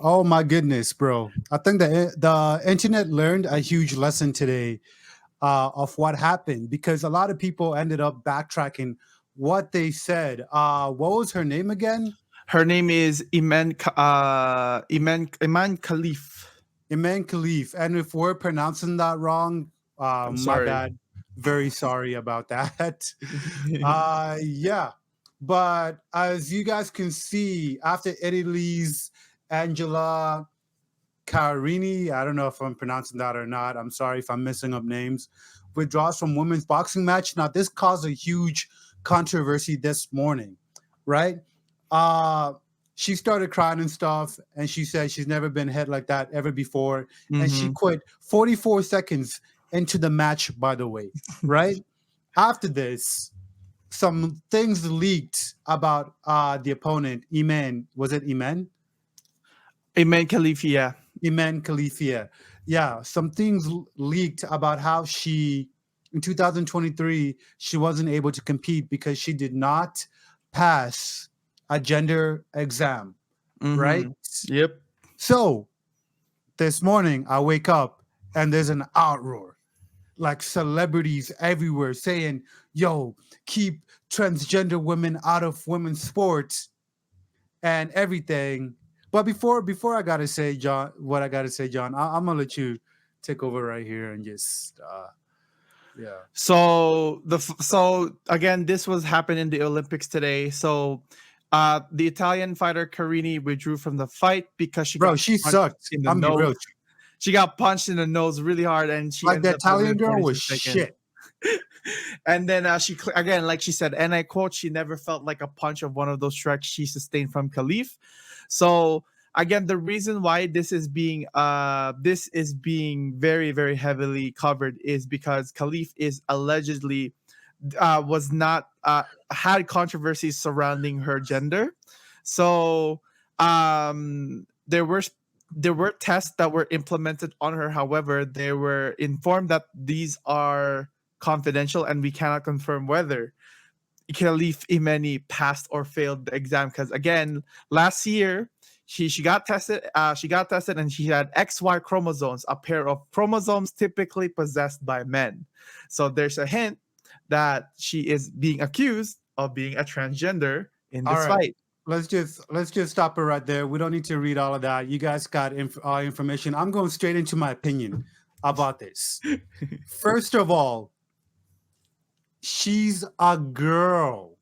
Oh my goodness, bro. I think the internet learned a huge lesson today of what happened because a lot of people ended up backtracking what they said. What was her name again? Her name is Imane Khelif. Imane Khelif. And if we're pronouncing that wrong, I'm my sorry. bad. Very sorry about that. Yeah. But as you guys can see, after Italy's Angela Carini, I don't know if I'm pronouncing that or not. I'm sorry if I'm messing up names. Withdraws from women's boxing match. Now, this caused a huge controversy this morning, right? Uh, she started crying and stuff, and she said she's never been hit like that ever before, and she Mm-hmm. quit 44 seconds into the match. By the way, right after this, some things leaked about the opponent, Iman. Was it Iman? Imane Khelif, yeah. Imane Khelif. Yeah, some things leaked about how she, in 2023, she wasn't able to compete because she did not pass a gender exam, right? Mm-hmm. Yep. So this morning, I wake up and there's an outroar, like celebrities everywhere saying, yo, keep transgender women out of women's sports and everything. But before I gotta say, John, what I gotta say, John, I'm gonna let you take over right here and just yeah. So again, this was happened in the Olympics today. So the Italian fighter Carini withdrew from the fight because she Bro, got she punched sucked. in the I'm be nose. real. She got punched in the nose really hard, and she Like the ended up Italian losing girl was 46 seconds. shit. And then again, like she said, and I quote, she never felt like a punch of one of those strikes she sustained from Khalif. So again, the reason why this is being very, very heavily covered is because Khalif is allegedly was not had controversies surrounding her gender. So there were tests that were implemented on her. However, they were informed that these are confidential and we cannot confirm whether Khalif Imeni passed or failed the exam. Because again, last year she got tested. She got tested and she had XY chromosomes, a pair of chromosomes typically possessed by men. So there's a hint that she is being accused of being a transgender in All this right. fight. Let's just stop it right there. We don't need to read all of that. You guys got information. I'm going straight into my opinion about this. First of all, she's a girl.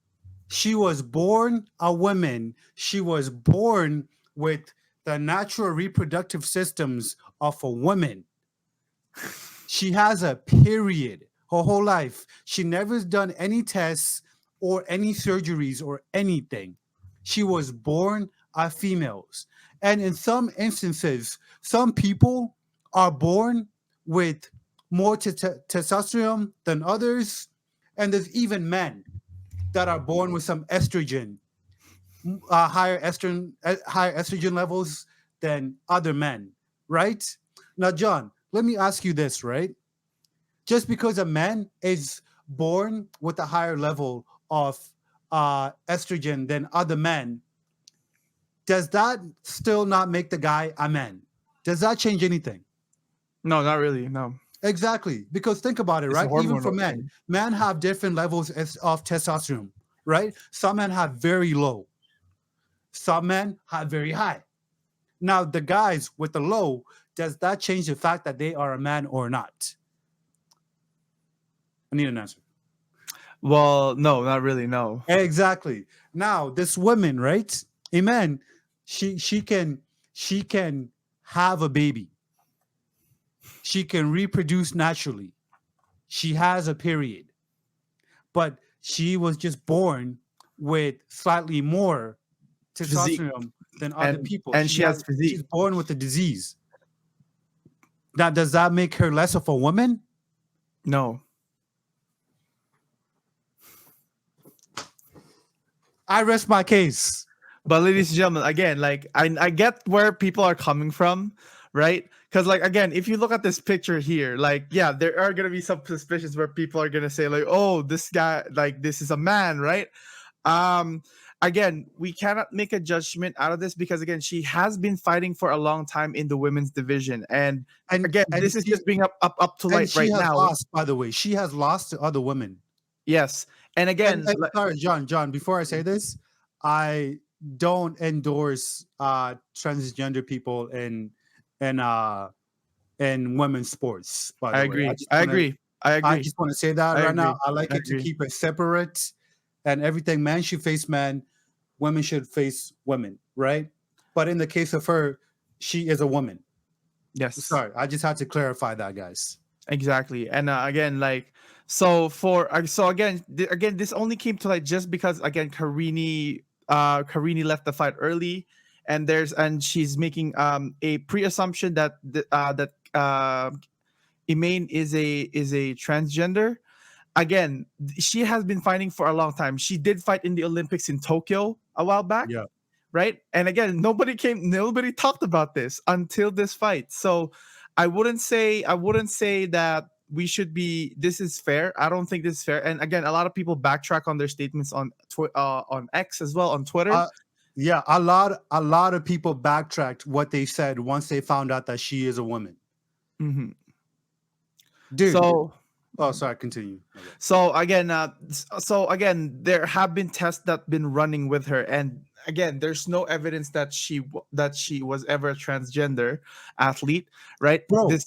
She was born a woman. She was born with the natural reproductive systems of a woman. She has a period her whole life. She never's done any tests or any surgeries or anything. She was born a females. And in some instances, some people are born with more testosterone than others. And there's even men that are born with some estrogen, higher estrogen levels than other men, right? Now, John, let me ask you this, right? Just because a man is born with a higher level of estrogen than other men, does that still not make the guy a man? Does that change anything? No, not really. No, Exactly. Because think about it, it's a right? Even for hormonal men, thing. men have different levels of testosterone, right? Some men have very low, some men have very high. Now, the guys with the low, does that change the fact that they are a man or not? I need an answer. Well, no, not really. No. Exactly. Now, this woman, right? Amen. She can have a baby. She can reproduce naturally. She has a period. But she was just born with slightly more Physique, testosterone than other and people. and she has She's physique. born with a disease. Now, does that make her less of a woman? No. I rest my case. But ladies and gentlemen, again, like I get where people are coming from, right? Because like again, if you look at this picture here, like yeah, there are gonna be some suspicions where people are gonna say like, oh, this guy, like this is a man, right? Um, again, we cannot make a judgment out of this because again, she has been fighting for a long time in the women's division, and and again, and this is she just being up to and light she right has now. lost, by the way. She has lost to other women. Yes, and again, And sorry, John, before I say this, I don't endorse transgender people in in women's sports, by I the way. agree. I agree. I I agree. just want to say that I right now. agree. I like I it to agree. keep it separate, and everything man should face man, women should face women, right? But in the case of her, she is a woman. Yes. Sorry, I just had to clarify that, guys. Exactly. And again, like, so again, again, this only came to light just because again, Karini left the fight early, and she's making a pre-assumption that Imane is a transgender. Again, she has been fighting for a long time. She did fight in the Olympics in Tokyo a while back, Yeah. right? And again, nobody talked about this until this fight. So I wouldn't say that we should be. This is fair. I don't think this is fair. And again, a lot of people backtrack on their statements on X as well on Twitter. Uh, yeah, a lot of people backtracked what they said once they found out that she is a woman. Mhm. Dude. So Oh, sorry, continue. Okay. so again, there have been tests that been running with her, and again, there's no evidence that that she was ever a transgender athlete, right? Bro, This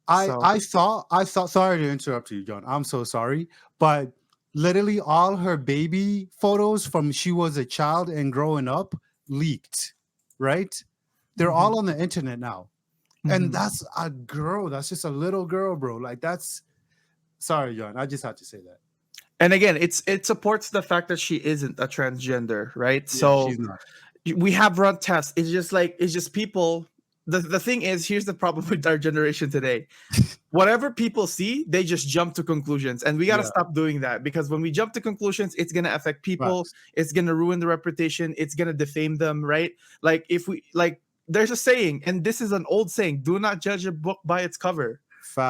I so. I saw I saw sorry to interrupt you, John. I'm so sorry. But literally all her baby photos from she was a child and growing up leaked, right? They're Mhm, all on the internet now. And mhm. that's a girl. That's just a little girl, bro. Like that's sorry, John. I just had to say that. And again, it supports the fact that she isn't a transgender, right? Yeah, So she's not. we have run tests. It's just people. The thing is, here's the problem with our generation today. Whatever people see, they just jump to conclusions, and we got to Yeah, stop doing that because when we jump to conclusions, it's gonna affect people. facts. It's gonna ruin the reputation. It's gonna defame them, right? Like if we like, there's a saying, and this is an old saying: "Do not judge a book by its cover."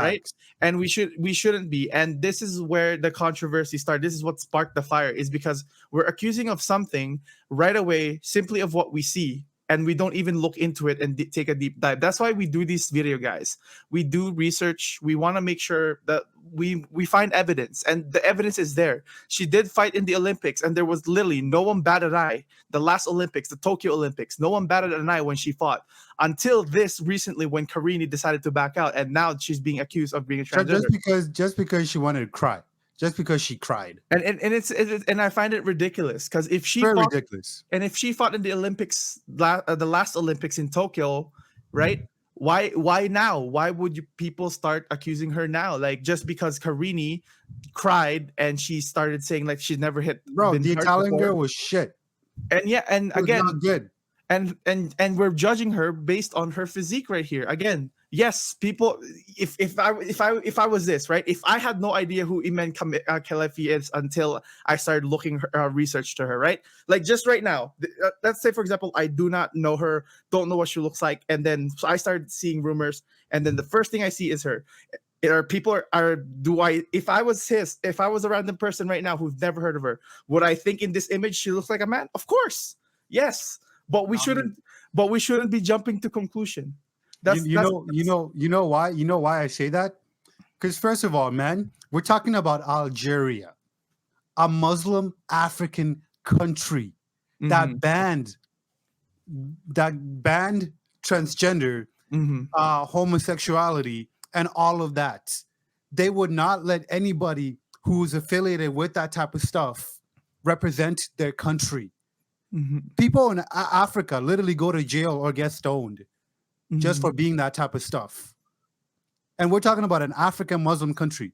Right, Facts. and we shouldn't be, and this is where the controversy started. This is what sparked the fire, is because we're accusing of something right away simply of what we see, and we don't even look into it and take a deep dive. That's why we do this video, guys. We do research. We want to make sure that we find evidence, and the evidence is there. She did fight in the Olympics, and there was literally no one batted an eye. The last Olympics, the Tokyo Olympics, no one batted an eye when she fought until this recently when Karini decided to back out, and now she's being accused of being a transgender. Just because she wanted to cry, just because she cried, And and I find it ridiculous because very ridiculous. if she fought in the Olympics, the last Olympics in Tokyo, right? Why now? Why would you people start accusing her now? Like just because Karini cried and she started saying like she's never Bro, been the hurt Italian before, girl was shit. and yeah, and It was again, not good. and we're judging her based on her physique right here. Again, yes, people. If I was this, right, if I had no idea who Khelif is until I started looking research to her, right, like just right now, let's say for example I do not know her, don't know what she looks like, and then so I started seeing rumors, and then the first thing I see is her. Are people are do I if I was a random person right now who's never heard of her, would I think in this image she looks like a man? Of course, yes, but we I mean, shouldn't be jumping to conclusion. you, That's you know, you know, you know why? You know why I say that? Because first of all, man, we're talking about Algeria, a Muslim African country mm-hmm, that banned transgender, mm-hmm, homosexuality, and all of that. They would not let anybody who's affiliated with that type of stuff represent their country. mm-hmm, People in Africa literally go to jail or get stoned just for mm-hmm. being that type of stuff. And we're talking about an African Muslim country.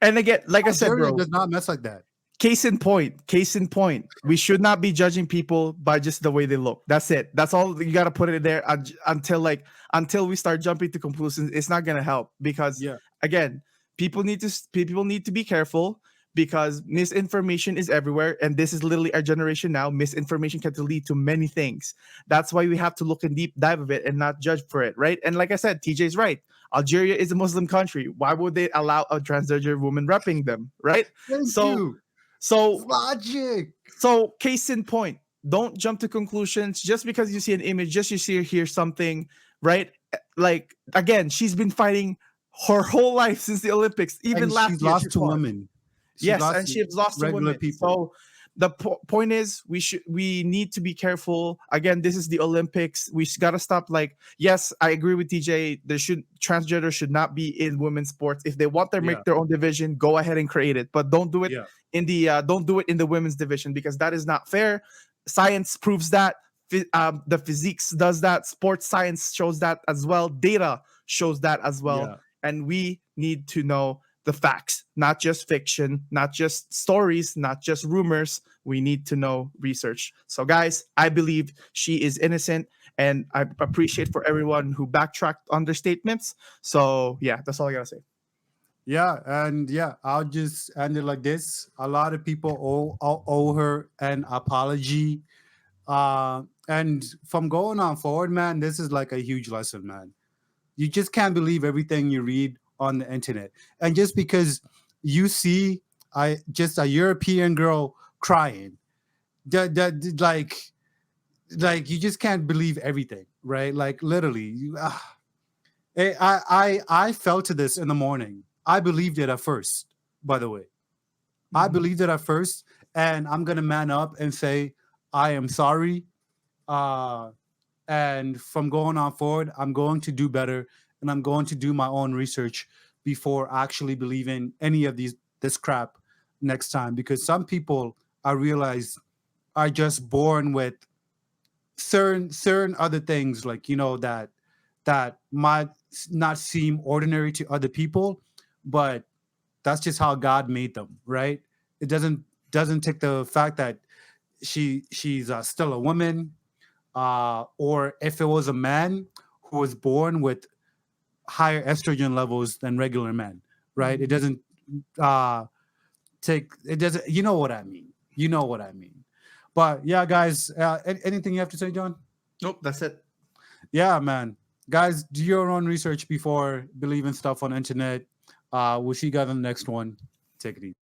And again, like I said, Algeria bro, does not mess like that. case in point, we should not be judging people by just the way they look. That's it. That's all. You got to put it there until we start jumping to conclusions. It's not going to help because Yeah. again, people need to be careful because misinformation is everywhere, and this is literally our generation now. Misinformation can lead to many things. That's why we have to look in deep dive of it and not judge for it, right? And like I said, TJ's right. Algeria is a Muslim country. Why would they allow a transgender woman repping them, right? Thank So you. So Logic. So, case in point, don't jump to conclusions just because you see an image, just you see or hear something, right? Like, again, she's been fighting her whole life since the Olympics. Even And last she's year, she lost to fought. women. She Yes, lost and she to has lost to regular women. people. So the point is, we need to be careful. Again, this is the Olympics. We got to stop. Like, yes, I agree with TJ. There should transgender should not be in women's sports. If they want to Yeah, make their own division, go ahead and create it, but yeah, don't do it in the women's division because that is not fair. Science proves that. The physiques does that. Sports science shows that as well. Data shows that as well, yeah. and we need to know the facts, not just fiction, not just stories, not just rumors. We need to know research. So, guys, I believe she is innocent, and I appreciate for everyone who backtracked on their statements. So, yeah, that's all I gotta say. Yeah, and yeah, I'll just end it like this. A lot of people owe her an apology. And from going on forward, man, this is like a huge lesson, man. You just can't believe everything you read on the internet. And just because you see just a European girl crying, like you just can't believe everything, right? Like literally, I felt to this in the morning. I believed it at first, by the way. I Mhm. believed it at first, and I'm gonna man up and say I am sorry. Uh, and from going on forward, I'm going to do better, and I'm going to do my own research before actually believing any of this crap next time. Because some people, I realize, are just born with certain other things, like that might not seem ordinary to other people, but that's just how God made them, right? It doesn't take the fact that she's still a woman, or if it was a man who was born with higher estrogen levels than regular men, right? It Mhm. doesn't uh, take it doesn't. You know what I mean? You know what I mean? But yeah, guys, anything you have to say, John? Nope, that's it. Yeah, man. Guys, do your own research before believing stuff on the internet. We'll see you guys on the next one. Take it easy.